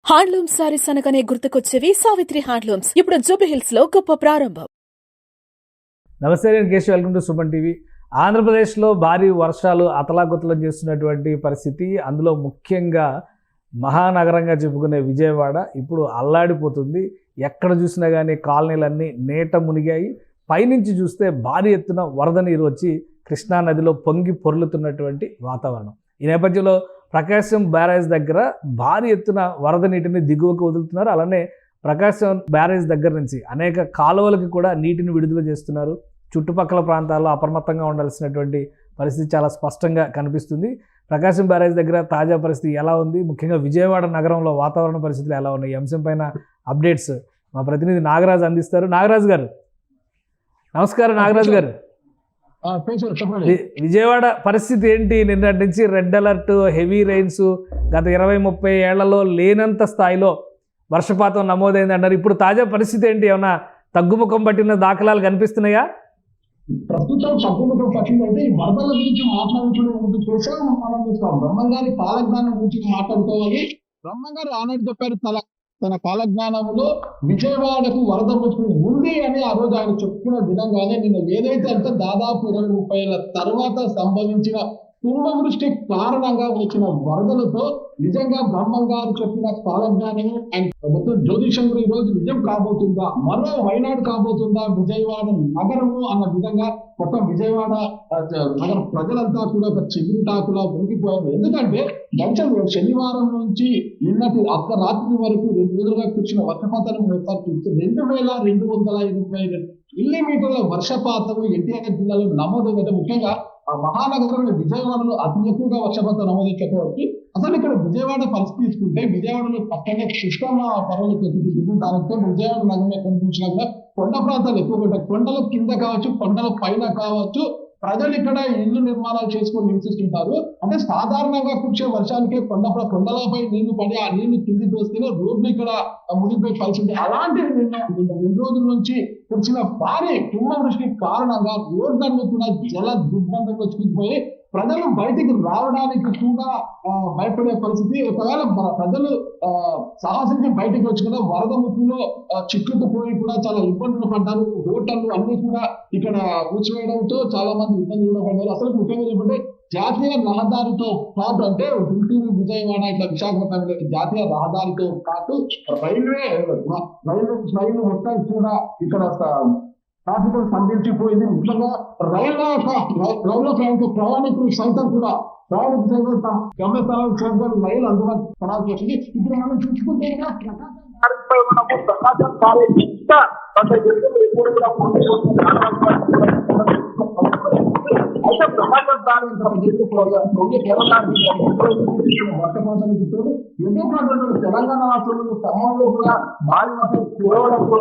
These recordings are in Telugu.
హ్యాండ్లూమ్ సారీస్ అనగానే గుర్తుకొచ్చేవి సావిత్రి హ్యాండ్లూమ్స్. ఇప్పుడు జూబ్లీహిల్స్ లో గొప్ప ప్రారంభం. నమస్తే, నేను Keshav. Welcome to Suman TV. ఆంధ్రప్రదేశ్లో భారీ వర్షాలు అతలాకుతలం చేస్తున్నటువంటి పరిస్థితి. అందులో ముఖ్యంగా మహానగరంగా చెప్పుకునే విజయవాడ ఇప్పుడు అల్లాడిపోతుంది. ఎక్కడ చూసినా కానీ కాలనీలన్నీ నీట మునిగాయి. పైనుంచి చూస్తే భారీ ఎత్తున వరద నీరు వచ్చి కృష్ణానదిలో పొంగి పొర్లుతున్నటువంటి వాతావరణం. ఈ నేపథ్యంలో ప్రకాశం బ్యారేజ్ దగ్గర భారీ ఎత్తున వరద నీటిని దిగువకు వదులుతున్నారు. అలానే ప్రకాశం బ్యారేజ్ దగ్గర నుంచి అనేక కాలువలకు కూడా నీటిని విడుదల చేస్తున్నారు. చుట్టుపక్కల ప్రాంతాల్లో అప్రమత్తంగా ఉండాల్సినటువంటి పరిస్థితి చాలా స్పష్టంగా కనిపిస్తుంది. ప్రకాశం బ్యారేజ్ దగ్గర తాజా పరిస్థితి ఎలా ఉంది, ముఖ్యంగా విజయవాడ నగరంలో వాతావరణ పరిస్థితులు ఎలా ఉన్నాయి, ఈ అంశం పైన అప్డేట్స్ మా ప్రతినిధి నాగరాజు అందిస్తారు. నాగరాజు గారు నమస్కారం. నాగరాజు గారు, విజయవాడ పరిస్థితి ఏంటి? నిన్నటి నుంచి రెడ్ అలర్ట్, హెవీ రైన్స్, గత 20-30 ఏళ్లలో లేనంత స్థాయిలో వర్షపాతం నమోదైంది అన్నారు. ఇప్పుడు తాజా పరిస్థితి ఏంటి? ఏమన్నా తగ్గుముఖం పట్టిన దాఖలాలు కనిపిస్తున్నాయా? ప్రస్తుతం తగ్గుముఖం పట్టిందంటే ఈ వరదల గురించి మాట్లాడుకునే కోసం మనం బ్రహ్మంగారి కాలజ్ఞానం గురించి మాట్లాడుకోవాలి. బ్రహ్మంగారు ఆనాడు చెప్పారు తన కాలజ్ఞానంలో విజయవాడకు వరద ముప్పు ఉంది అని ఆ రోజు ఆయన చెప్పుకున్న విధంగానే నిన్న ఏదైతే అంటే దాదాపు 20-30 ఏళ్ల తర్వాత సంభవించిన కుంభవృష్టి కారణంగా వచ్చిన వరదలతో నిజంగా బ్రహ్మంగారు చెప్పిన కాలజ్ఞానము అండ్ మొత్తం జ్యోతిషంలో ఈ రోజు నిజం కాబోతుందా, మరో వైనాడు కాబోతుందా విజయవాడ నగరము అన్న విధంగా మొత్తం విజయవాడ నగర ప్రజలంతా కూడా ఒక చిగురుటాకులా మునిగిపోయారు. ఎందుకంటే గంటలు శనివారం నుంచి నిన్నటి అర్ధరాత్రి వరకు 2 రోజులుగా కూర్చున్న వర్షపాతం 2220 మిల్లీమీటర్ల వర్షపాతం ఎన్టీఆర్ జిల్లాలో నమోదైందంటే ముఖ్యంగా ఆ మహానగరంలో విజయవాడలో అతి ఎక్కువగా వర్షపాతం నమోదించకపోవచ్చు. అసలు ఇక్కడ విజయవాడ పరిస్థితి తీసుకుంటే విజయవాడలో పక్కనే కృష్ణమ్మ పర్వతం ఎక్కుతుంది. దానితో విజయవాడ నగరం కనిపించినా కూడా కొండ ప్రాంతాలు ఎక్కువ ఉంటాయి. కొండల కింద కావచ్చు, కొండల పైన కావచ్చు, ప్రజలు ఇక్కడ ఇల్లు నిర్మాణాలు చేసుకొని నివసిస్తుంటారు. అంటే సాధారణంగా కురిసే వర్షానికే కొండలపై నీళ్లు పడి ఆ నీళ్లు కిందికి వస్తేనే రోడ్లు ఇక్కడ మునిగిపోయి కలిసింది. అలాంటివి నిన్న 2 రోజుల నుంచి కురిసిన భారీ కుంభవృష్టి కారణంగా రోడ్లన్నీ కూడా జల దిగ్బంధంలో చిక్కుపోయి ప్రజలు బయటికి రావడానికి కూడా భయపడే పరిస్థితి. ఒకవేళ ప్రజలు సాహసించి బయటకు వచ్చి కూడా వరద ముప్పులో చిక్కుకుపోయి కూడా చాలా ఇబ్బందులు పడ్డారు. హోటళ్లు అన్ని కూడా ఇక్కడ కూర్చోవడంతో చాలా మంది ఇబ్బందులు కూడా పడ్డారు. అసలు ముఖ్యంగా చెప్పంటే జాతీయ రహదారితో పాటు అంటే గుంటూరు, విజయవాడ, ఇట్లా విశాఖపట్నం జాతీయ రహదారితో పాటు రైలు మొత్తం కూడా ఇక్కడ ట్రాఫిక్ స్తంభించిపోయింది. ముఖ్యంగా రైళ్ల ప్రయాణికులు సైతం కూడా గమ్యస్థానాలకు చేరుకొని రైలు అందుబాటు పడాల్సి వచ్చింది. ఇప్పుడు మనం చూసుకుంటే తెలంగాణ రాష్ట్రంలో ఖమ్మంలో కూడా భారీ వర్షం కురవడంతో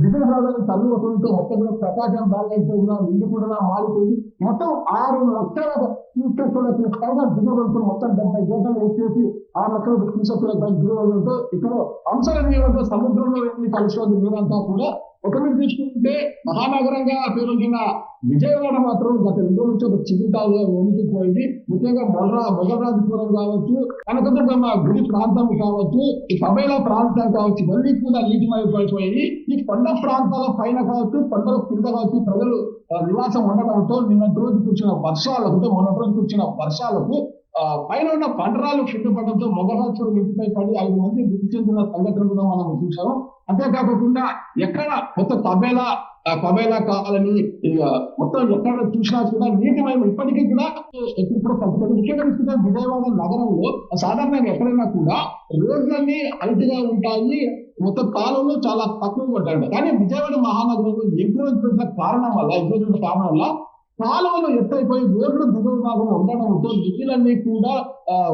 దిగువ భాగాన్ని తల్లి వసంతో మొత్తం కూడా ప్రకాశం బ్యాలెన్స్ కూడా ఇల్లు కూడా మారిపోయింది. మొత్తం 6 లక్షల క్యూసెక్కులకు పైగా దిగువడంతో మొత్తం 70 గంటలు వచ్చేసి 6 లక్షల క్యూసెక్కులకు దిగువడంతో ఇక్కడ అంశాల నీళ్ళతో సముద్రంలో వెళ్ళి కలిసి నీరంతా కూడా ఒక మీరు తీసుకుంటే మహానగరంగా పేరొందిన విజయవాడ మాత్రం గత 2 రోజుల నుంచి ఒక చిగురుటాలుగా వణికిపోయింది. ముఖ్యంగా మొగరాజపురం కావచ్చు, కనకదుర్గమ్మ గుడి ప్రాంతం కావచ్చు, ఈ సభైల ప్రాంతం కావచ్చు, ఇవన్నీ కూడా నీటిమయపడిపోయాయి. ఈ కొండ ప్రాంతాల పైన కావచ్చు, కొండల కింద కావచ్చు ప్రజలు నివాసం ఉండడంతో నిన్నటి రోజు కూర్చున్న వర్షాలకు మొన్నటి రోజు కూర్చున్న వర్షాలకు పైన ఉన్న పంటరాలు కింద పడడంతో మొగరాజపురం ఇంటిపై పడి 5 మంది మృతి చెందిన సంఘటన కూడా మనం చూసాము. అంతేకాకుండా ఎక్కడ మొత్తం కబేలా కావాలని మొత్తం ఎక్కడ చూసినా కూడా నీటిమయం ఇప్పటికీ కూడా ఇప్పుడు ముఖ్యంగా విజయవాడ నగరంలో సాధారణంగా ఎక్కడైనా కూడా రోడ్లన్నీ హైట్గా ఉంటాయి, మొత్తం కాలంలో చాలా తక్కువగా ఉంటాయి. కానీ విజయవాడ మహానగరంలో ఎక్కువ కారణం వల్ల కాలువలు ఎత్తైపోయి రోడ్లు దిగువ భాగం ఉండడంతో నీళ్ళన్నీ కూడా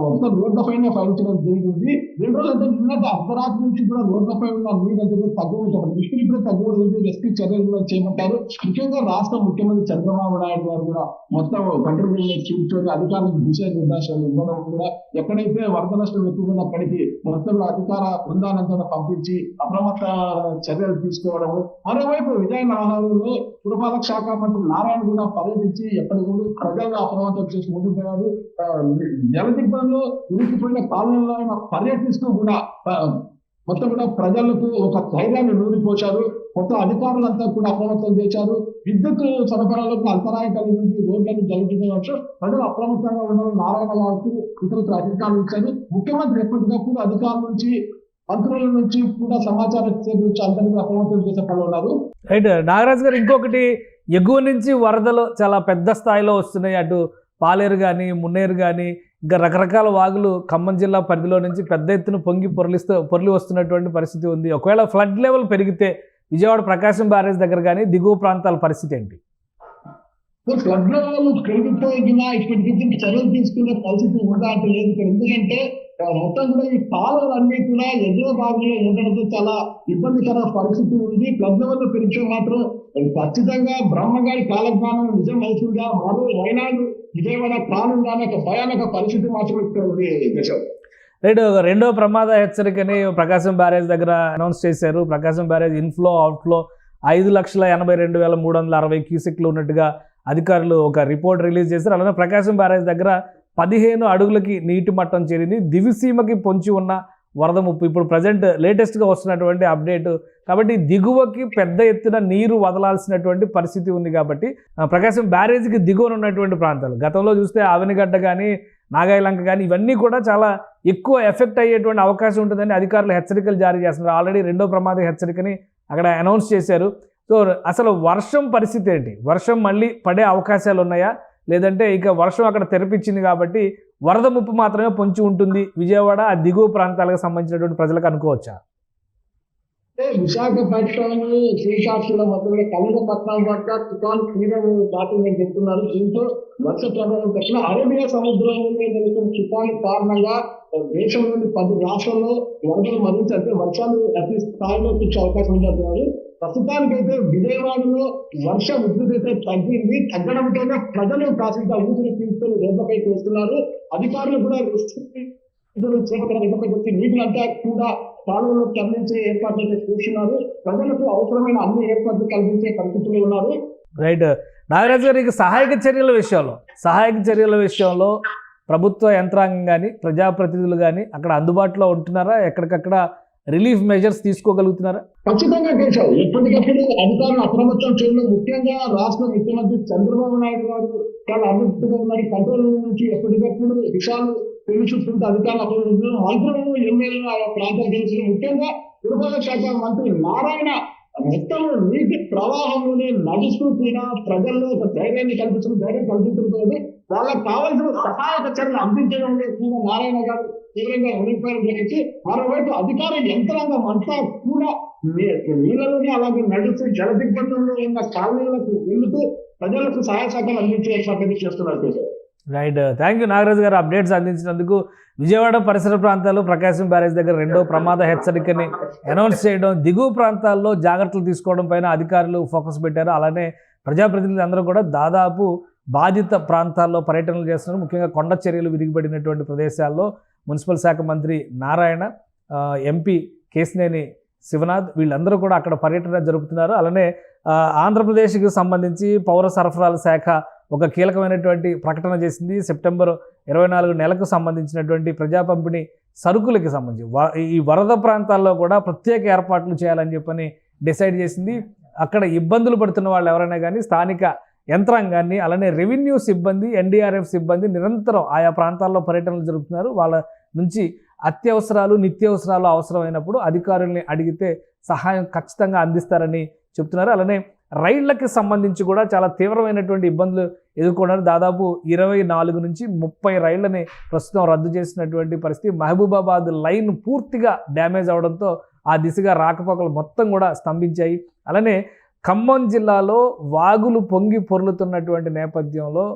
మొత్తం రోడ్ల పైన పడించడం జరిగింది. 2 రోజులు అంటే నిన్నటి అర్ధరాత్రి నుంచి కూడా రోడ్లపై ఉన్న నీళ్ళు తగ్గుతుంది. ఇప్పుడు తగ్గుతుంది. రెస్క్యూ చర్యలు కూడా చేపట్టారు. ముఖ్యంగా రాష్ట్ర ముఖ్యమంత్రి చంద్రబాబు నాయుడు గారు కూడా మొత్తం కంట్రోల్ కూర్చొని అధికారులకు దిశానిర్దేశాలు ఇవ్వడం కూడా, ఎక్కడైతే వరద నష్టం ఎక్కువ అక్కడికి మొత్తం అధికార బృందాలంతా పంపించి అప్రమత్త చర్యలు తీసుకోవడము. మరోవైపు విజయనగరంలో పురపాలక శాఖ మంత్రి నారాయణ కూడా పర్యటించి ఎప్పటికప్పుడు ప్రజలను అప్రమత్తం చేసి ముందుకు పోయారు. జలదిగ్బంలో ఉరికిపోయిన కాలనీలో ఆయన పర్యటిస్తూ కూడా మొత్తం కూడా ప్రజలకు ఒక ధైర్యాన్ని నూరిపోశారు. కొత్త అధికారులంతా కూడా అప్రమత్తం చేశారు. విద్యుత్ సరఫరాలకు అంతరాయం కలిగింది, రోడ్లను జరుగుతున్న ప్రజలు అప్రమత్తంగా ఉండడం నారాయణ గారికి ఇతరులకు అధికారులు ఇచ్చారు. ముఖ్యమంత్రి ఎప్పటికప్పుడు అధికారుల నుంచి మంత్రుల నుంచి కూడా సమాచారం సేకరించి అందరినీ అప్రమత్తం చేసే పనులు ఉన్నారు. రైట్ నాగరాజు గారు, ఇంకొకటి ఎగువ నుంచి వరదలు చాలా పెద్ద స్థాయిలో వస్తున్నాయి. అటు పాలేరు కానీ, మున్నేరు కానీ, ఇంకా రకరకాల వాగులు ఖమ్మం జిల్లా పరిధిలో నుంచి పెద్ద ఎత్తున పొర్లి వస్తున్నటువంటి పరిస్థితి ఉంది. ఒకవేళ ఫ్లడ్ లెవెల్ పెరిగితే విజయవాడ ప్రకాశం బ్యారేజ్ దగ్గర కానీ దిగువ ప్రాంతాల పరిస్థితి ఏంటి? ఫ్లడ్ లెవెల్ పెరిగిపోయినా ఇప్పటికి చర్యలు తీసుకునే పరిస్థితి ఉందా అంటే లేదు. ఎందుకంటే మొత్తం కూడా ఈ కాలువలన్నీ కూడా ఎగువ భాగంలో ఉండడంతో చాలా ఇబ్బందికర పరిస్థితి ఉంది. ఫ్లడ్ లెవెల్ పెరిగితే మాత్రం ఖచ్చితంగా బ్రహ్మగారి కాలజ్ఞానం నిజం అవుతుందా, మరో వైనాడు విజయవాడ ప్రాణంగానే ఒక భయానక పరిస్థితి మాత్రం ఇక్కడ ఉంది. రైట్, రెండో ప్రమాద హెచ్చరికని ప్రకాశం బ్యారేజ్ దగ్గర అనౌన్స్ చేశారు. ప్రకాశం బ్యారేజ్ ఇన్ఫ్లో అవుట్ఫ్లో 5,82,360 క్యూసెక్లు ఉన్నట్టుగా అధికారులు ఒక రిపోర్ట్ రిలీజ్ చేశారు. అలానే ప్రకాశం బ్యారేజ్ దగ్గర 15 అడుగులకి నీటి మట్టం చేరింది. దివిసీమకి పొంచి ఉన్న వరద ముప్పు ఇప్పుడు ప్రజెంట్ లేటెస్ట్గా వస్తున్నటువంటి అప్డేట్. కాబట్టి దిగువకి పెద్ద ఎత్తున నీరు వదలాల్సినటువంటి పరిస్థితి ఉంది. కాబట్టి ప్రకాశం బ్యారేజ్కి దిగువన ఉన్నటువంటి ప్రాంతాలు గతంలో చూస్తే ఆవెనగడ్డ కానీ, నాగాయలంక కానీ ఇవన్నీ కూడా చాలా ఎక్కువ ఎఫెక్ట్ అయ్యేటువంటి అవకాశం ఉంటుందని అధికారులు హెచ్చరికలు జారీ చేస్తున్నారు. ఆల్రెడీ రెండో ప్రమాద హెచ్చరికని అక్కడ అనౌన్స్ చేశారు. సో అసలు వర్షం పరిస్థితి ఏంటి? వర్షం మళ్ళీ పడే అవకాశాలు ఉన్నాయా, లేదంటే ఇక వర్షం అక్కడ తెరపించింది కాబట్టి వరద ముప్పు మాత్రమే పొంచి ఉంటుంది విజయవాడ ఆ దిగువ ప్రాంతాలకు సంబంధించినటువంటి ప్రజలకు అనుకోవచ్చా? విశాఖపట్నం, శ్రీకాకుళం మధ్య కళింగపట్నం వద్ద తుఫాను తీరం దాటిందని చెప్తున్నారు. దీంతో వర్ష ప్రభావం పట్ల అరేబియా సముద్రంలో నెలకొన్న తుఫాను కారణంగా దేశంలోని 10 రాష్ట్రాల్లో వరదలు మరింత వర్షాలు అతి స్థాయిలో వచ్చే అవకాశం ఉందంటున్నారు. ప్రస్తుతానికైతే విజయవాడలో వర్ష ఉధృతి అయితే తగ్గింది. తగ్గడంతోనే ప్రజలు కాసింత ఊపిరి పీల్చుకొని రోడ్లపైకి వస్తున్నారు. అధికారులు కూడా నీటినంతా కూడా కాలువలో తరలించే ఏర్పాట్లు అయితే చేస్తున్నారు. ప్రజలకు అవసరమైన అన్ని ఏర్పాట్లు కల్పించే పరిస్థితులు ఉన్నారు. రైట్ నాగరాజు గారు, సహాయక చర్యల విషయంలో ప్రభుత్వ యంత్రాంగం కానీ, ప్రజాప్రతినిధులు కానీ అక్కడ అందుబాటులో ఉంటున్నారా? ఎక్కడికక్కడ రిలీఫ్ మెజర్స్ తీసుకోగలుగుతున్నారా? ఖచ్చితంగా చేశారు. ఎప్పటికప్పుడు అధికారులు అప్రమత్తం చేయడం, ముఖ్యంగా రాష్ట్ర ముఖ్యమంత్రి చంద్రబాబు నాయుడు గారు చాలా అభివృద్ధిగా ఉన్నారు. కంట్రోల్ నుంచి ఎప్పటికప్పుడు విషయాలు తెలుసుకుంటే అధికారులు అప్పుడు మంత్రులు, ఎమ్మెల్యేలు ఆ ప్రాంతం తెలుసు. ముఖ్యంగా పురపాలక శాఖ మంత్రి నారాయణ మొత్తం నీటి ప్రవాహంలోనే నడుస్తూ కూడా ప్రజల్లో ఒక ధైర్యం కల్పించడంతో వాళ్ళకి కావాల్సిన సహాయక చర్యలు అందించడంలో కూడా నారాయణ గారు తీవ్రంగా ఉనిపోవడం జరిగింది. మరోవైపు అధికార యంత్రాంగం అంతా కూడా నీళ్ళలోనే అలాగే నడుస్తూ జల దిగ్బంధంలో ఉన్న కాలనీలకు వెళ్తూ ప్రజలకు సహాయ సహకారాలు అందించే ఏర్పాట్లు చేస్తున్నారు. రైట్, థ్యాంక్ యూ నాగరాజు గారు అప్డేట్స్ అందించినందుకు. విజయవాడ పరిసర ప్రాంతాల్లో ప్రకాశం బ్యారేజ్ దగ్గర రెండో ప్రమాద హెచ్చరికని అనౌన్స్ చేయడం, దిగువ ప్రాంతాల్లో జాగ్రత్తలు తీసుకోవడం పైన అధికారులు ఫోకస్ పెట్టారు. అలానే ప్రజాప్రతినిధులు అందరూ కూడా దాదాపు బాధిత ప్రాంతాల్లో పర్యటనలు చేస్తున్నారు. ముఖ్యంగా కొండ చర్యలు విరిగిపడినటువంటి ప్రదేశాల్లో మున్సిపల్ శాఖ మంత్రి నారాయణ, ఎంపీ కేశినేని శివనాథ్ వీళ్ళందరూ కూడా అక్కడ పర్యటన జరుపుతున్నారు. అలానే ఆంధ్రప్రదేశ్కి సంబంధించి పౌర సరఫరాల శాఖ ఒక కీలకమైనటువంటి ప్రకటన చేసింది. సెప్టెంబర్ 24 నెలకు సంబంధించినటువంటి ప్రజా పంపిణీ సరుకులకి సంబంధించి ఈ వరద ప్రాంతాల్లో కూడా ప్రత్యేక ఏర్పాట్లు చేయాలని చెప్పని డిసైడ్ చేసింది. అక్కడ ఇబ్బందులు పడుతున్న వాళ్ళు ఎవరైనా కానీ స్థానిక యంత్రాంగాన్ని, అలానే రెవెన్యూ సిబ్బంది, ఎన్డీఆర్ఎఫ్ సిబ్బంది నిరంతరం ఆయా ప్రాంతాల్లో పర్యటనలు జరుపుతున్నారు. వాళ్ళ నుంచి అత్యవసరాలు, నిత్యావసరాలు అవసరమైనప్పుడు అధికారుల్ని అడిగితే సహాయం ఖచ్చితంగా అందిస్తారని చెప్తున్నారు. అలానే రైళ్లకి సంబంధించి కూడా చాలా తీవ్రమైనటువంటి ఇబ్బందులు ఎదుర్కొన్నారు. దాదాపు 24 నుంచి 30 రైళ్లని ప్రస్తుతం రద్దు చేసినటువంటి పరిస్థితి. మహబూబాబాద్ లైన్ పూర్తిగా డ్యామేజ్ అవడంతో ఆ దిశగా రాకపోకలు మొత్తం కూడా స్తంభించాయి. అలానే ఖమ్మం జిల్లాలో వాగులు పొంగి పొర్లుతున్నటువంటి నేపథ్యంలో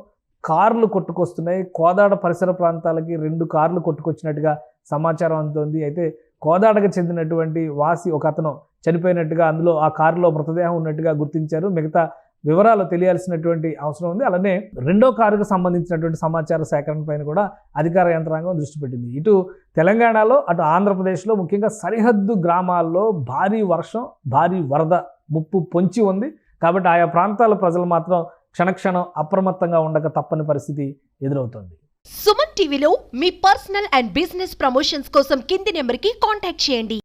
కార్లు కొట్టుకొస్తున్నాయి. కోదాడ పరిసర ప్రాంతాలకి 2 కార్లు కొట్టుకొచ్చినట్టుగా సమాచారం అందుతోంది. అయితే కోదాడకు చెందినటువంటి వాసి ఒక అతను చనిపోయినట్టుగా, అందులో ఆ కారులో మృతదేహం ఉన్నట్టుగా గుర్తించారు. మిగతా వివరాలు తెలియాల్సినటువంటి అవసరం ఉంది. అలానే రెండో కారుకు సంబంధించినటువంటి సమాచార సేకరణ పైన కూడా అధికార యంత్రాంగం దృష్టి పెట్టింది. ఇటు తెలంగాణలో, అటు ఆంధ్రప్రదేశ్లో ముఖ్యంగా సరిహద్దు గ్రామాల్లో భారీ వర్షం, భారీ వరద ముప్పు పొంచి ఉంది. కాబట్టి ఆయా ప్రాంతాల ప్రజలు మాత్రం క్షణక్షణం అప్రమత్తంగా ఉండక తప్పని పరిస్థితి ఎదురవుతోంది. సుమన్ టీవీలో మీ పర్సనల్ అండ్ బిజినెస్ ప్రమోషన్స్ కోసం కింది నెంబర్కి కాంటాక్ట్ చేయండి.